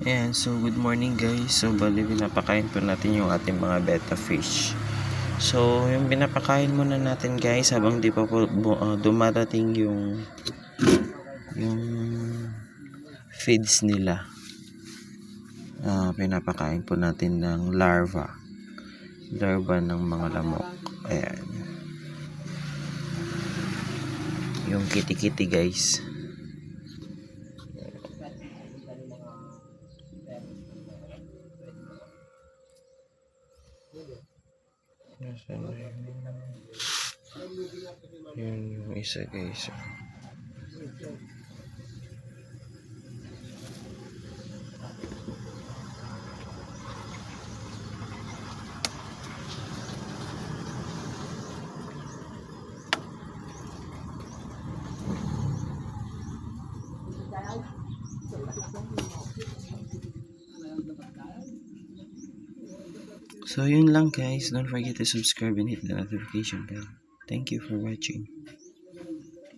Ayan, so good morning guys. So bali pinapakain po natin yung ating mga betta fish. So yung pinapakain muna natin guys habang di pa po dumarating yung feeds nila. Pinapakain po natin ng larva ng mga lamok. Ayan. Yung kitty guys. Yun yung isa guys. So yun lang guys, don't forget to subscribe and hit the notification bell. Thank you for watching.